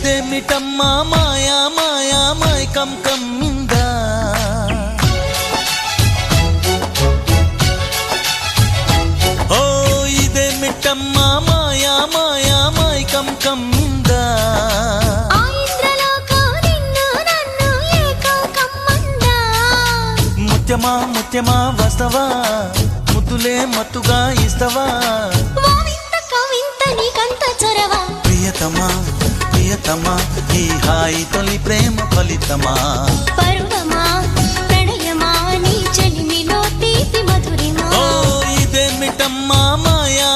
ఇదేమిటమ్మా మాయా మాయా మైకం కమ్మిందా ఓ ఇదేమిటమ్మా మాయా మాయా మైకం కమ్మిందా ముత్యమా ముత్యమా వస్తవా ముద్దులే మత్తుగా ఇస్తవా ప్రియతమా ప్రియతమా ఈ హాయి తొలి ప్రేమ ఫలితమా పరువమా ప్రణయమా నీ చెలిమిలో తీపి మధురిమా ఓ ఇదేమిటమ్మా మాయా